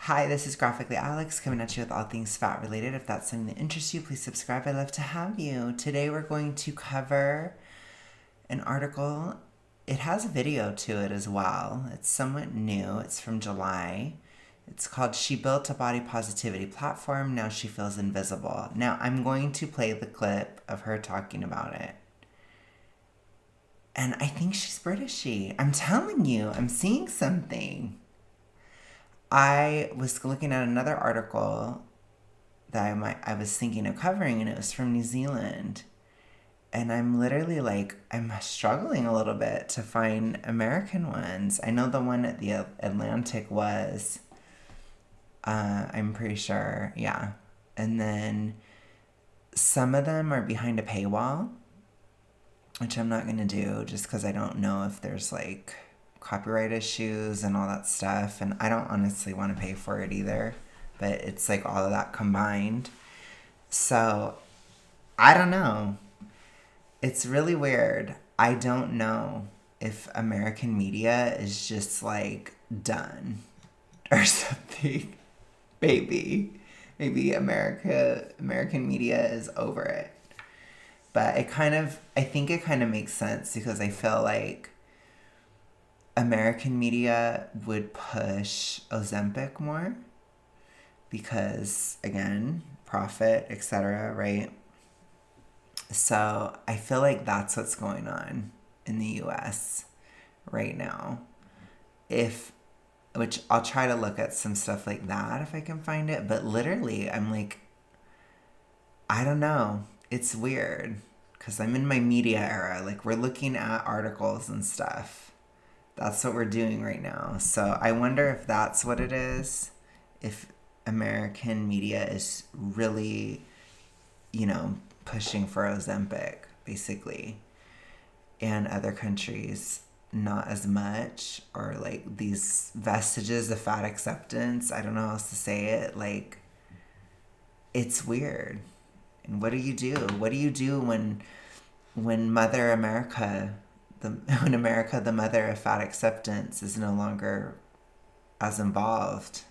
Hi, this is Graphically Alex coming at you with all things fat related. If that's something that interests you, please subscribe. I'd love to have you. Today we're going to cover an article. It has a video to it as well. It's somewhat new. It's from July. It's called She Built a Body Positivity Platform. Now She Feels Invisible. Now I'm going to play the clip of her talking about it. And I think she's Britishy. I'm telling you, I'm seeing something. I was looking at another article that I was thinking of covering, and it was from New Zealand. And I'm literally like, I'm struggling a little bit to find American ones. I know the one at the Atlantic was, I'm pretty sure, yeah. And then some of them are behind a paywall, which I'm not going to do just because I don't know if there's like copyright issues and all that stuff, and I don't honestly want to pay for it either, but it's like all of that combined. So I don't know, it's really weird. I don't know if American media is just like done or something. Maybe American media is over it, but I think it kind of makes sense because I feel like American media would push Ozempic more because, again, profit, etc., right? So I feel like that's what's going on in the US right now. Which I'll try to look at some stuff like that if I can find it. But literally, I'm like, I don't know. It's weird because I'm in my media era. Like, we're looking at articles and stuff. That's what we're doing right now. So I wonder if that's what it is. If American media is really, pushing for Ozempic, basically. And other countries, not as much. Or like these vestiges of fat acceptance. I don't know how else to say it. Like, it's weird. And what do you do? What do you do when Mother America... when America, the mother of fat acceptance, is no longer as involved?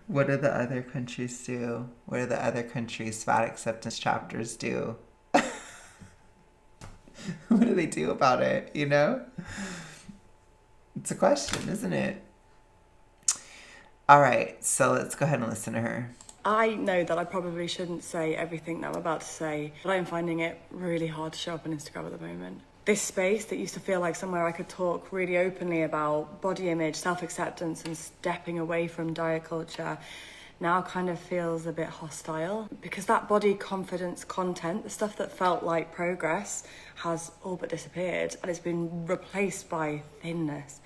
What do the other countries do? What do the other countries' fat acceptance chapters do? What do they do about it, It's a question, isn't it? All right, so let's go ahead and listen to her. I know that I probably shouldn't say everything that I'm about to say, but I am finding it really hard to show up on Instagram at the moment. This space that used to feel like somewhere I could talk really openly about body image, self-acceptance, and stepping away from diet culture now kind of feels a bit hostile because that body confidence content, the stuff that felt like progress, has all but disappeared and it's been replaced by thinness.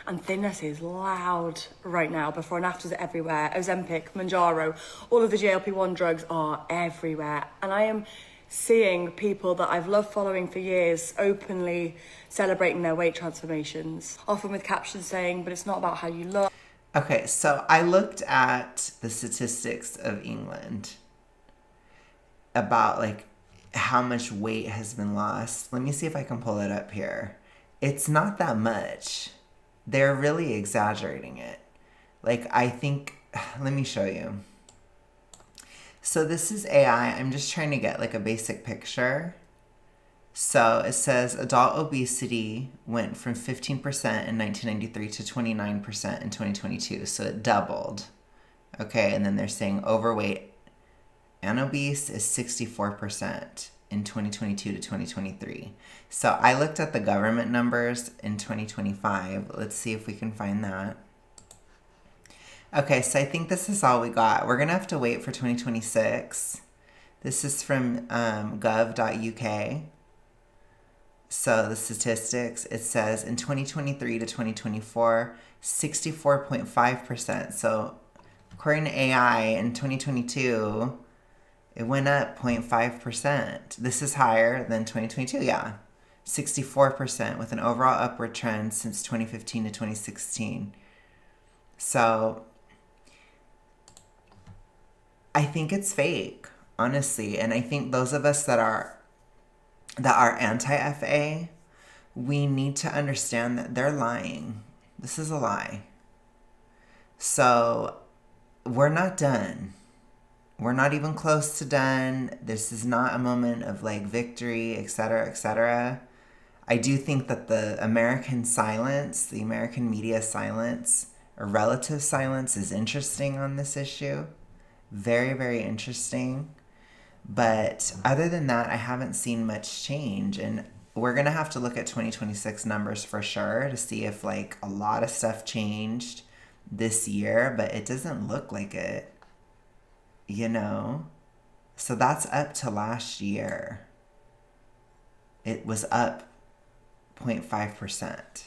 And thinness is loud right now. Before and afters are everywhere. Ozempic, Mounjaro, all of the GLP-1 drugs are everywhere. And I am seeing people that I've loved following for years openly celebrating their weight transformations, often with captions saying, but it's not about how you look. Okay, so I looked at the statistics of England about like how much weight has been lost. Let me see if I can pull it up here. It's not that much. They're really exaggerating it. Like, I think, let me show you. So this is AI. I'm just trying to get like a basic picture. So it says adult obesity went from 15% in 1993 to 29% in 2022. So it doubled. Okay, and then they're saying overweight and obese is 64% in 2022 to 2023. So I looked at the government numbers in 2025. Let's see if we can find that. Okay, so I think this is all we got. We're going to have to wait for 2026. This is from gov.uk. So the statistics, it says in 2023 to 2024, 64.5%. So according to AI in 2022, it went up 0.5%. This is higher than 2022, yeah. 64% with an overall upward trend since 2015 to 2016. So I think it's fake, honestly. And I think those of us that are anti-FA, we need to understand that they're lying. This is a lie. So we're not done. We're not even close to done. This is not a moment of like victory, etc., etc. I do think that the American silence, the American media silence, or relative silence, is interesting on this issue. Very, very interesting. But other than that, I haven't seen much change. And we're going to have to look at 2026 numbers for sure to see if like a lot of stuff changed this year, but it doesn't look like it, you know? So that's up to last year. It was up 0.5%.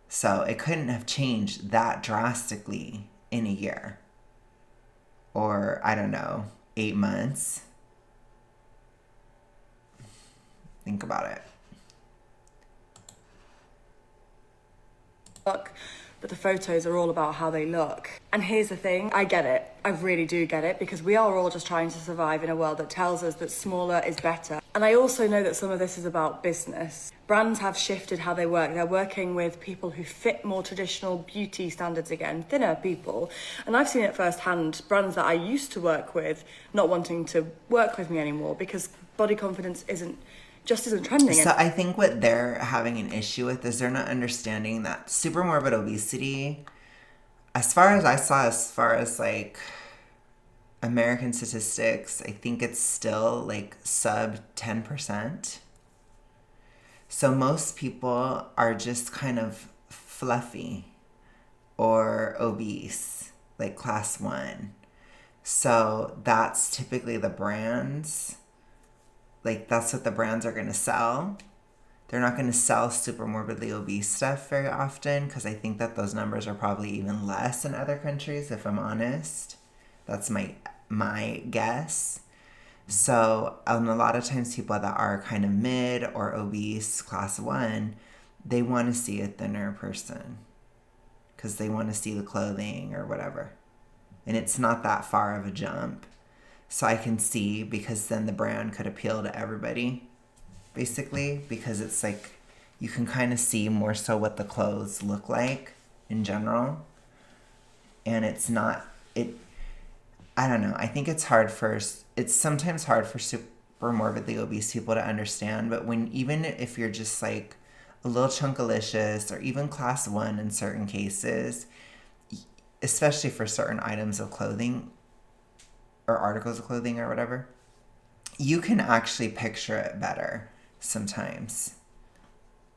So it couldn't have changed that drastically in a year. Or, I don't know, 8 months. Think about it. Look, but the photos are all about how they look. And here's the thing, I get it. I really do get it, because we are all just trying to survive in a world that tells us that smaller is better. And I also know that some of this is about business. Brands have shifted how they work. They're working with people who fit more traditional beauty standards again, thinner people. And I've seen it firsthand, brands that I used to work with not wanting to work with me anymore because body confidence isn't trending. So I think what they're having an issue with is they're not understanding that super morbid obesity, as far as I saw, as far as like American statistics, I think it's still like sub 10%. So most people are just kind of fluffy or obese, like class 1. So that's typically the brands. Like, that's what the brands are going to sell. They're not going to sell super morbidly obese stuff very often, because I think that those numbers are probably even less in other countries, if I'm honest. That's my guess. So, a lot of times people that are kind of mid or obese, class 1, they want to see a thinner person because they want to see the clothing or whatever. And it's not that far of a jump. So I can see, because then the brand could appeal to everybody, basically, because it's like you can kind of see more so what the clothes look like in general. And it's not, I don't know. I think it's sometimes hard for super morbidly obese people to understand, but even if you're just like a little chunkalicious or even class 1 in certain cases, especially for certain items of clothing, or articles of clothing or whatever, you can actually picture it better sometimes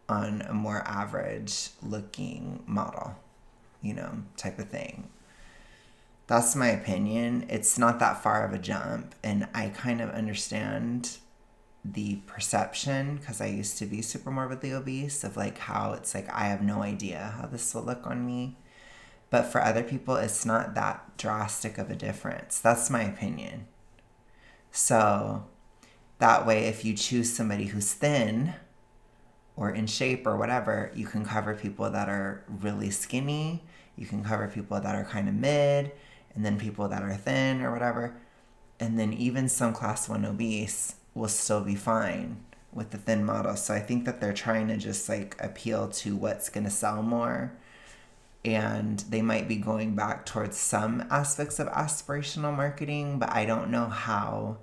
on a more average looking model, type of thing. That's my opinion. It's not that far of a jump, and I kind of understand the perception, because I used to be super morbidly obese, of like how it's like I have no idea how this will look on me. But for other people, it's not that drastic of a difference. That's my opinion. So that way, if you choose somebody who's thin or in shape or whatever, you can cover people that are really skinny. You can cover people that are kind of mid, and then people that are thin or whatever. And then even some class 1 obese will still be fine with the thin model. So I think that they're trying to just like appeal to what's going to sell more. And they might be going back towards some aspects of aspirational marketing, but I don't know how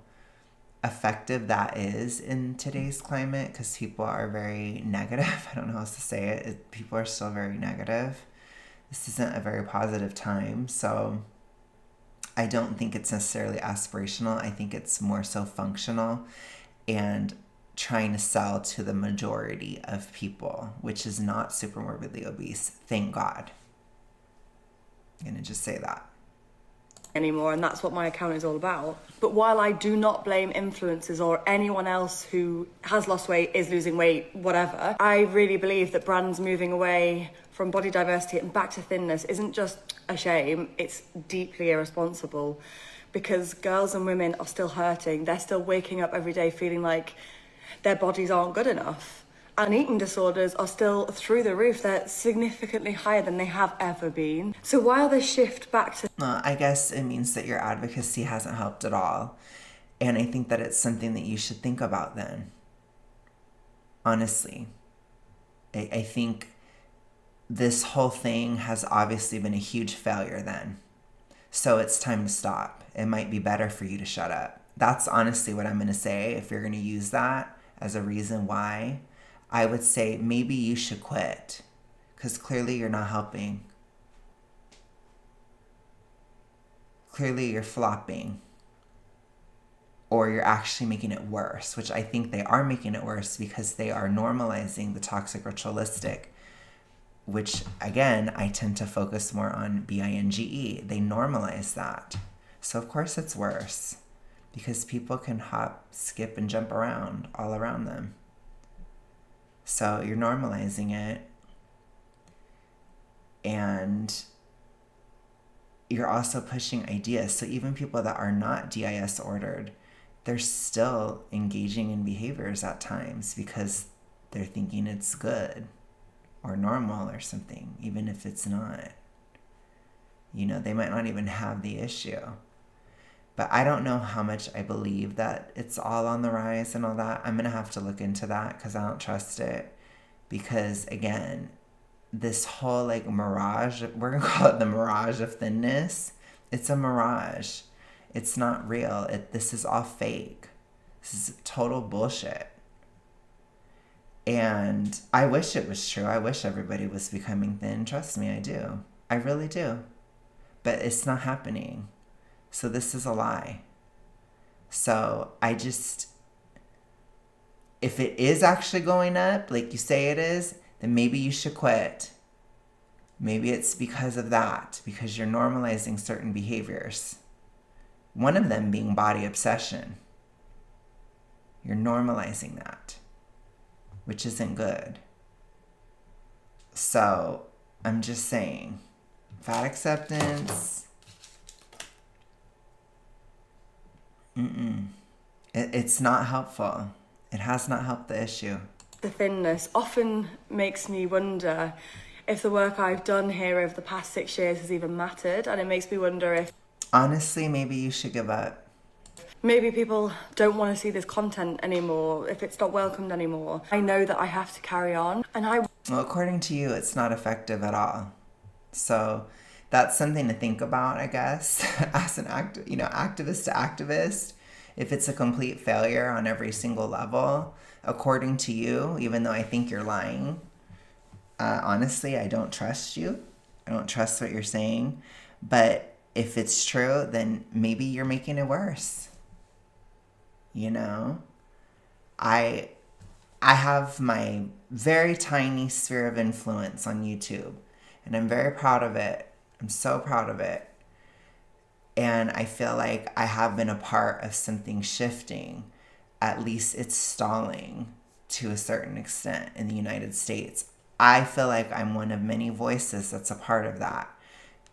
effective that is in today's climate, because people are very negative. I don't know how else to say it. People are still very negative. This isn't a very positive time. So I don't think it's necessarily aspirational. I think it's more so functional and trying to sell to the majority of people, which is not super morbidly obese. Thank God. I'm going to just say that. Anymore, and that's what my account is all about. But while I do not blame influencers or anyone else who has lost weight, is losing weight, whatever, I really believe that brands moving away from body diversity and back to thinness isn't just a shame, it's deeply irresponsible, because girls and women are still hurting. They're still waking up every day feeling like their bodies aren't good enough. And eating disorders are still through the roof. They're significantly higher than they have ever been. So while the shift back to... I guess it means that your advocacy hasn't helped at all. And I think that it's something that you should think about then. Honestly. I think this whole thing has obviously been a huge failure then. So it's time to stop. It might be better for you to shut up. That's honestly what I'm going to say. If you're going to use that as a reason why, I would say maybe you should quit, because clearly you're not helping. Clearly you're flopping, or you're actually making it worse, which I think they are making it worse because they are normalizing the toxic ritualistic, which again, I tend to focus more on binge. They normalize that. So of course it's worse because people can hop, skip, and jump around all around them. So you're normalizing it, and you're also pushing ideas. So even people that are not DIS ordered, they're still engaging in behaviors at times because they're thinking it's good or normal or something, even if it's not. You know, they might not even have the issue. But I don't know how much I believe that it's all on the rise and all that. I'm going to have to look into that because I don't trust it. Because again, this whole like mirage, we're going to call it the mirage of thinness. It's a mirage. It's not real. This is all fake. This is total bullshit. And I wish it was true. I wish everybody was becoming thin. Trust me, I do. I really do. But it's not happening. So this is a lie. So if it is actually going up, like you say it is, then maybe you should quit. Maybe it's because of that, because you're normalizing certain behaviors. One of them being body obsession. You're normalizing that, which isn't good. So I'm just saying, fat acceptance, it's not helpful. It has not helped the issue. The thinness often makes me wonder if the work I've done here over the past 6 years has even mattered, and it makes me wonder if honestly, maybe you should give up. Maybe people don't want to see this content anymore, if it's not welcomed anymore. I know that I have to carry on, and Well, according to you, it's not effective at all. So that's something to think about, I guess, as an activist to activist. If it's a complete failure on every single level, according to you, even though I think you're lying, honestly, I don't trust you. I don't trust what you're saying. But if it's true, then maybe you're making it worse. You know? I have my very tiny sphere of influence on YouTube, and I'm very proud of it. I'm so proud of it. And I feel like I have been a part of something shifting. At least it's stalling to a certain extent in the United States. I feel like I'm one of many voices that's a part of that.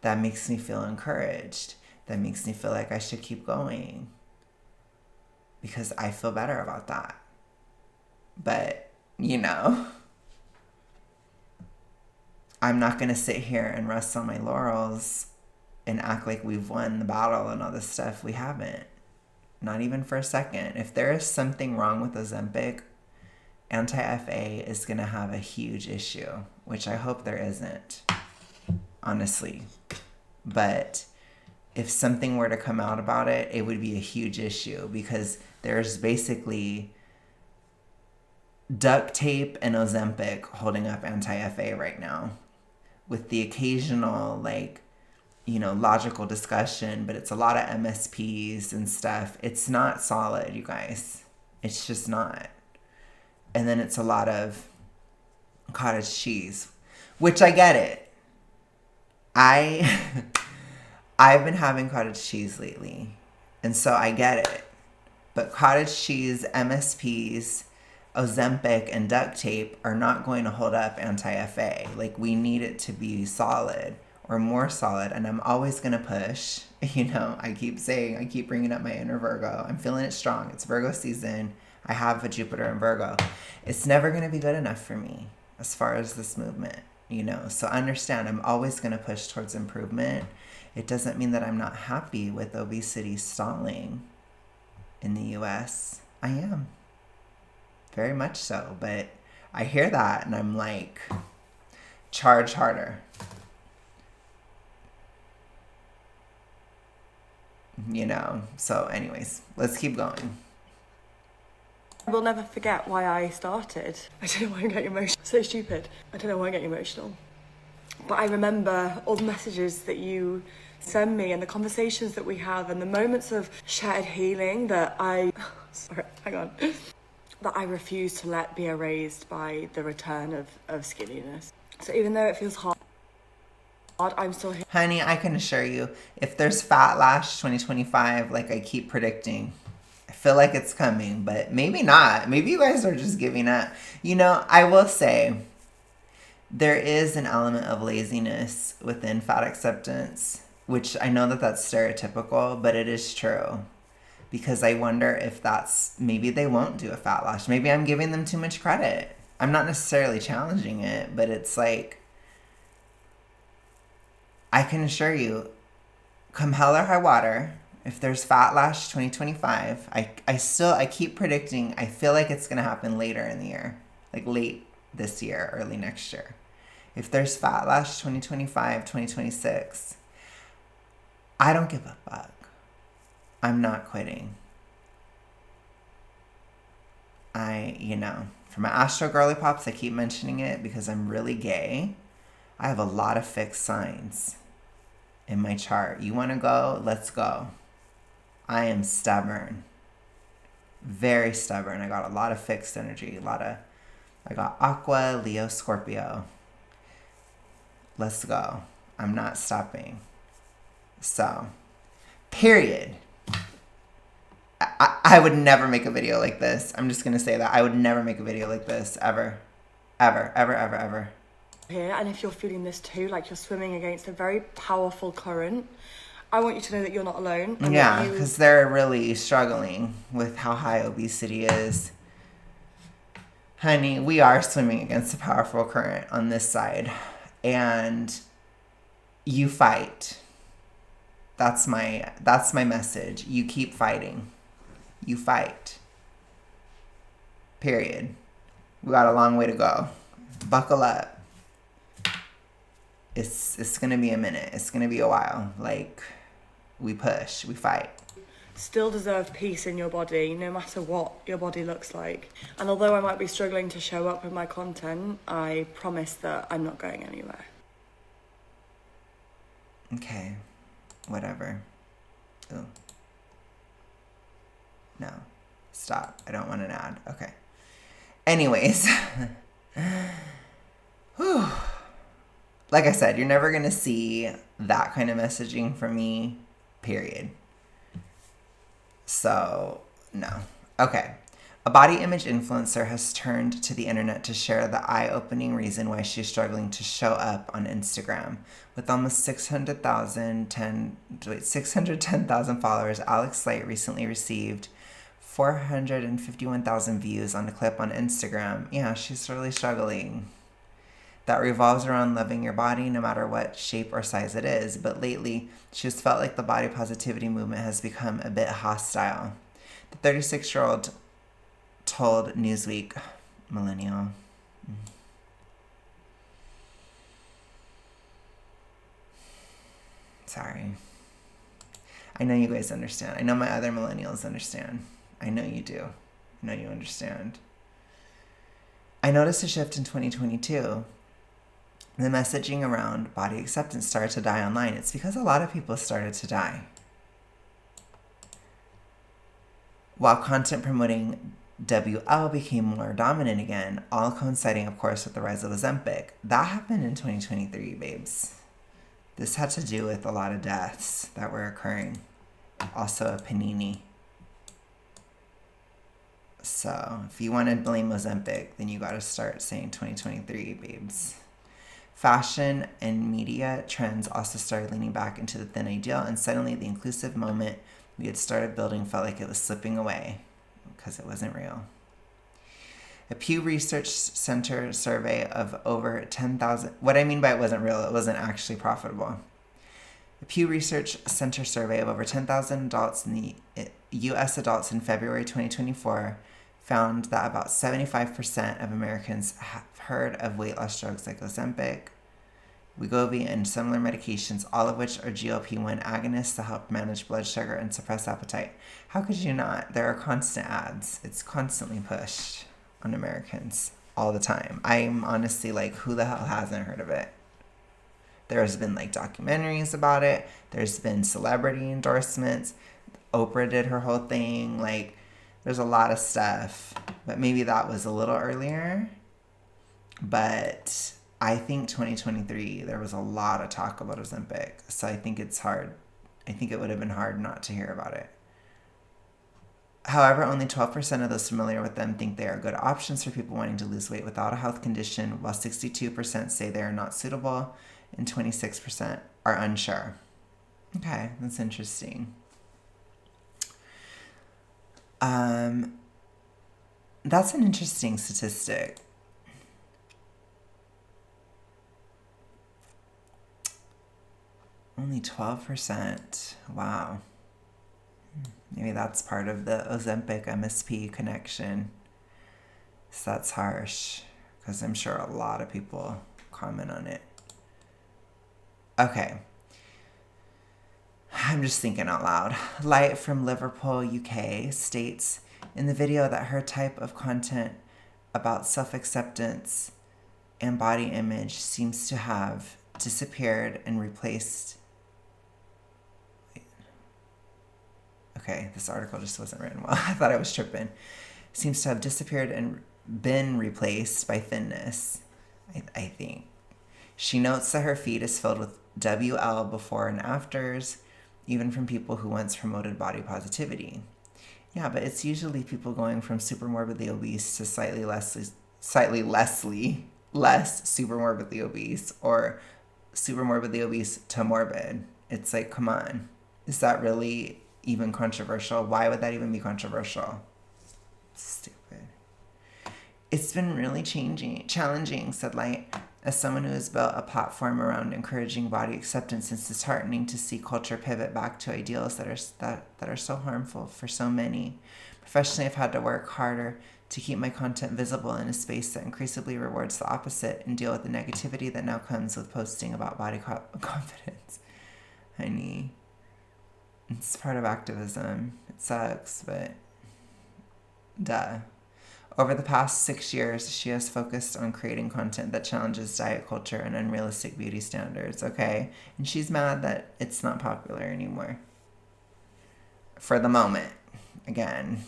That makes me feel encouraged. That makes me feel like I should keep going. Because I feel better about that. But, I'm not going to sit here and rest on my laurels and act like we've won the battle and all this stuff. We haven't. Not even for a second. If there is something wrong with Ozempic, anti-FA is going to have a huge issue, which I hope there isn't, honestly. But if something were to come out about it, it would be a huge issue because there's basically duct tape and Ozempic holding up anti-FA right now with the occasional, logical discussion, but it's a lot of MSPs and stuff. It's not solid, you guys. It's just not. And then it's a lot of cottage cheese, which I get it. I've been having cottage cheese lately, and so I get it. But cottage cheese, MSPs, Ozempic, and duct tape are not going to hold up anti-FA. We need it to be solid or more solid, and I'm always going to push. I keep bringing up my inner Virgo. I'm feeling it strong. It's Virgo season. I have a Jupiter in Virgo. It's never going to be good enough for me as far as this movement, So understand, I'm always going to push towards improvement. It doesn't mean that I'm not happy with obesity stalling in the US. I am. Very much so. But I hear that and I'm like, charge harder. You know, so anyways, let's keep going. I will never forget why I started. I don't know why I get emotional. So stupid. I don't know why I get emotional. But I remember all the messages that you send me and the conversations that we have and the moments of shared healing that sorry, hang on. That I refuse to let be erased by the return of skinniness. So even though it feels hard, I'm still here. Honey, I can assure you, if there's Fat Lash 2025, like I keep predicting, I feel like it's coming, but maybe not. Maybe you guys are just giving up. You know, I will say, there is an element of laziness within fat acceptance, which I know that that's stereotypical, but it is true. Because I wonder if maybe they won't do a fat lash. Maybe I'm giving them too much credit. I'm not necessarily challenging it, but it's like, I can assure you, come hell or high water, if there's Fat Lash 2025, I keep predicting, I feel like it's going to happen later in the year. Like late this year, early next year. If there's Fat Lash 2025, 2026, I don't give a fuck. I'm not quitting. For my Astro Girly Pops, I keep mentioning it because I'm really gay. I have a lot of fixed signs in my chart. You want to go? Let's go. I am stubborn. Very stubborn. I got a lot of fixed energy. I got Aqua, Leo, Scorpio. Let's go. I'm not stopping. So, period. I would never make a video like this. I'm just going to say that. I would never make a video like this, ever. Ever, ever, ever, ever. Here, and if you're feeling this too, like you're swimming against a very powerful current, I want you to know that you're not alone. Yeah, because they're really struggling with how high obesity is. Honey, we are swimming against a powerful current on this side. And you fight. That's my message. You keep fighting. You fight. Period. We got a long way to go. Buckle up. It's gonna be a minute. It's gonna be a while. Like, we push, we fight. Still deserve peace in your body, no matter what your body looks like. And although I might be struggling to show up with my content, I promise that I'm not going anywhere. Okay. Whatever. Ooh. No. Stop. I don't want an ad. Okay. Anyways. Whew. Like I said, you're never going to see that kind of messaging from me, period. So, no. Okay. A body image influencer has turned to the internet to share the eye-opening reason why she's struggling to show up on Instagram. With almost 610,000 followers, Alex Light recently received 451,000 views on a clip on Instagram. Yeah, she's really struggling. That revolves around loving your body no matter what shape or size it is. But lately, she's felt like the body positivity movement has become a bit hostile. The 36-year-old told Newsweek, millennial. Sorry. I know you guys understand. I know my other millennials understand. I know you do. I know you understand. I noticed a shift in 2022. The messaging around body acceptance started to die online. It's because a lot of people started to die. While content promoting WL became more dominant again, all coinciding, of course, with the rise of Ozempic. That happened in 2023, babes. This had to do with a lot of deaths that were occurring. Also a panini. So if you want to blame Ozempic, then you got to start saying 2023, babes. Fashion and media trends also started leaning back into the thin ideal, and suddenly the inclusive moment we had started building felt like it was slipping away because it wasn't real. A Pew Research Center survey of over 10,000... What I mean by it wasn't real, it wasn't actually profitable. A Pew Research Center survey of over 10,000 adults in the U.S. adults in February 2024 found that about 75% of Americans have heard of weight loss drugs like Ozempic. Wegovy, and similar medications, all of which are GLP-1 agonists to help manage blood sugar and suppress appetite. How could you not? There are constant ads. It's constantly pushed on Americans all the time. I'm honestly like, who the hell hasn't heard of it? There's been like documentaries about it. There's been celebrity endorsements. Oprah did her whole thing. Like, there's a lot of stuff. But maybe that was a little earlier. But I think 2023, there was a lot of talk about Ozempic. So I think it's hard. I think it would have been hard not to hear about it. However, only 12% of those familiar with them think they are good options for people wanting to lose weight without a health condition, while 62% say they are not suitable and 26% are unsure. Okay, that's interesting. That's an interesting statistic. Only 12%. Wow. Maybe that's part of the Ozempic MSP connection. So that's harsh, because I'm sure a lot of people comment on it. Okay. I'm just thinking out loud. Light from Liverpool, UK states in the video that her type of content about self-acceptance and body image seems to have disappeared and replaced. Okay, this article just wasn't written well. I thought I was tripping. Seems to have disappeared and been replaced by thinness, I think. She notes that her feed is filled with WL before and afters, even from people who once promoted body positivity. Yeah, but it's usually people going from super morbidly obese to slightly less super morbidly obese, or super morbidly obese to morbid. It's like, come on. Is that really even controversial? Why would that even be controversial? Stupid. It's been really challenging, said Light. As someone who has built a platform around encouraging body acceptance, it's disheartening to see culture pivot back to ideals that are so harmful for so many. Professionally, I've had to work harder to keep my content visible in a space that increasingly rewards the opposite and deal with the negativity that now comes with posting about body confidence. Honey, it's part of activism. It sucks, but duh. Over the past 6 years, she has focused on creating content that challenges diet culture and unrealistic beauty standards, okay? And she's mad that it's not popular anymore. For the moment. Again,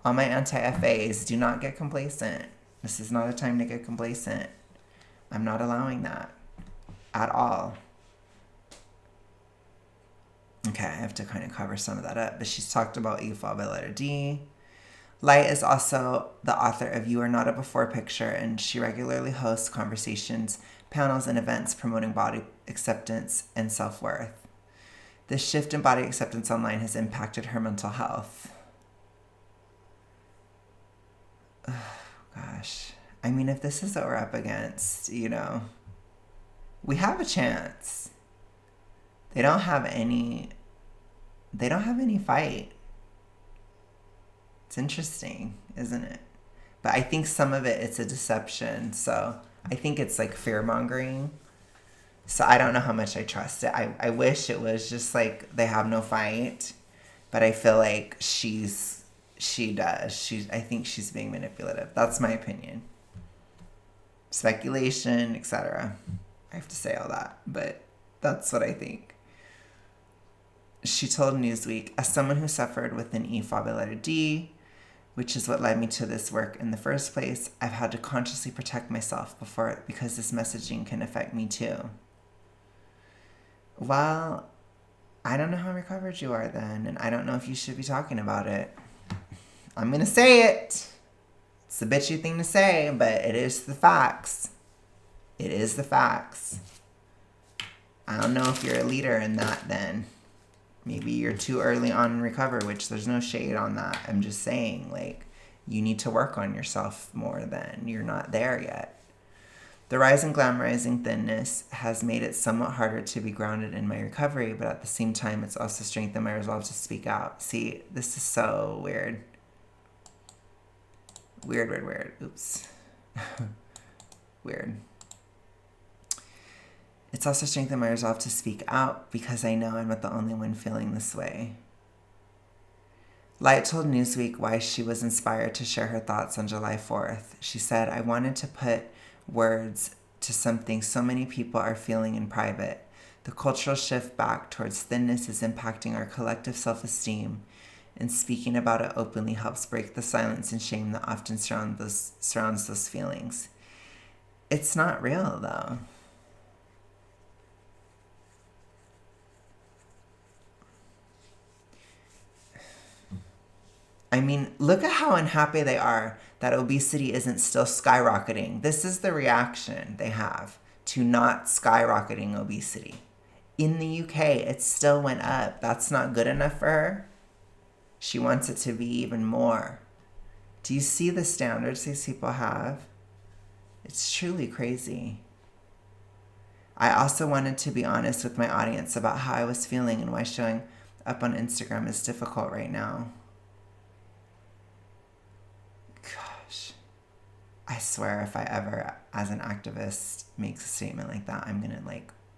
all my anti-FAs, do not get complacent. This is not a time to get complacent. I'm not allowing that at all. Okay, I have to kind of cover some of that up, but she's talked about E fall by letter D. Light is also the author of You Are Not a Before Picture, and she regularly hosts conversations, panels, and events promoting body acceptance and self-worth. This shift in body acceptance online has impacted her mental health. Oh, gosh. I mean, if this is what we're up against, you know, we have a chance. They don't have any fight. It's interesting, isn't it? But I think some of it's a deception. So I think it's like fear-mongering. So I don't know how much I trust it. I wish it was just like they have no fight. But I feel like she does. I think she's being manipulative. That's my opinion. Speculation, etc. I have to say all that. But that's what I think. She told Newsweek, as someone who suffered with an E fall by letter D, which is what led me to this work in the first place, I've had to consciously protect myself because this messaging can affect me too. Well, I don't know how recovered you are then, and I don't know if you should be talking about it. I'm going to say it. It's a bitchy thing to say, but it is the facts. It is the facts. I don't know if you're a leader in that then. Maybe you're too early on in recovery, which there's no shade on that. I'm just saying, like, you need to work on yourself more then. You're not there yet. The rise in glamorizing thinness has made it somewhat harder to be grounded in my recovery, but at the same time, it's also strengthened my resolve to speak out. See, this is so weird. Weird. Oops. Weird. It's also strengthened my resolve to speak out because I know I'm not the only one feeling this way. Light told Newsweek why she was inspired to share her thoughts on July 4th. She said, I wanted to put words to something so many people are feeling in private. The cultural shift back towards thinness is impacting our collective self-esteem, and speaking about it openly helps break the silence and shame that often surrounds those feelings. It's not real, though. I mean, look at how unhappy they are that obesity isn't still skyrocketing. This is the reaction they have to not skyrocketing obesity. In the UK, it still went up. That's not good enough for her. She wants it to be even more. Do you see the standards these people have? It's truly crazy. I also wanted to be honest with my audience about how I was feeling and why showing up on Instagram is difficult right now. Gosh. I swear if I ever, as an activist, makes a statement like that, I'm gonna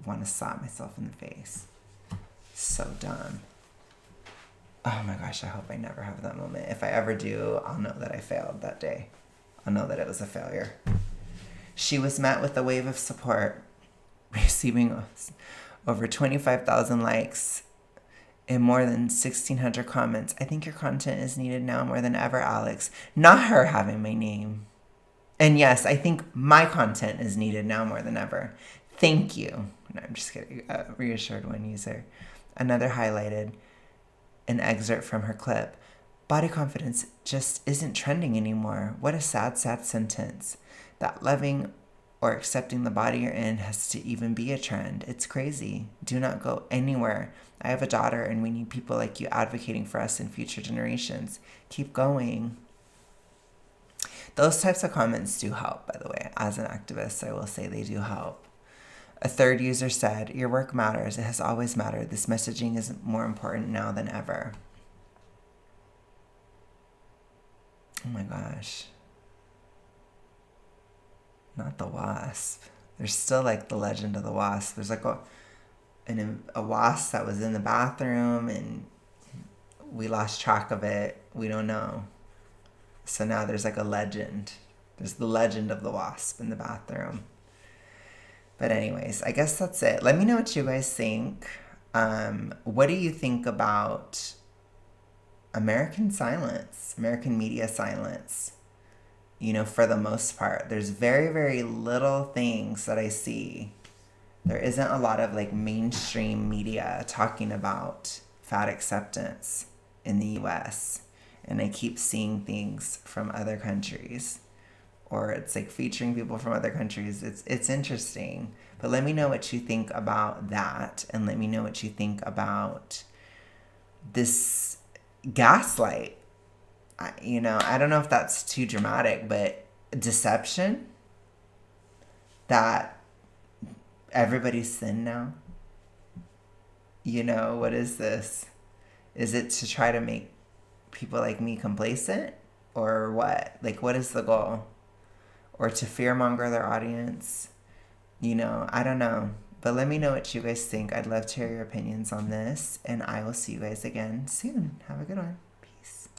want to slap myself in the face. So dumb. Oh my gosh, I hope I never have that moment. If I ever do, I'll know that I failed that day. I'll know that it was a failure. She was met with a wave of support, receiving over 25,000 likes and more than 1,600 comments. I think your content is needed now more than ever, Alex. Not her having my name. And yes, I think my content is needed now more than ever. Thank you. No, I'm just kidding. Reassured one user. Another highlighted an excerpt from her clip. Body confidence just isn't trending anymore. What a sad, sad sentence. That loving or accepting the body you're in has to even be a trend. It's crazy. Do not go anywhere. I have a daughter and we need people like you advocating for us in future generations. Keep going. Those types of comments do help, by the way. As an activist, I will say they do help. A third user said, your work matters. It has always mattered. This messaging is more important now than ever. Oh my gosh. Not the wasp. There's still the legend of the wasp. There's a wasp that was in the bathroom and we lost track of it. We don't know. So now there's a legend. There's the legend of the wasp in the bathroom. But anyways, I guess that's it. Let me know what you guys think. What do you think about American silence, American media silence? For the most part, there's very, very little things that I see. There isn't a lot of mainstream media talking about fat acceptance in the US. And I keep seeing things from other countries. Or it's featuring people from other countries. It's interesting. But let me know what you think about that. And let me know what you think about this gaslight. I don't know if that's too dramatic, but deception that everybody's thin now. What is this? Is it to try to make people like me complacent? Or what? What is the goal? Or to fearmonger their audience? I don't know. But let me know what you guys think. I'd love to hear your opinions on this. And I will see you guys again soon. Have a good one. Peace.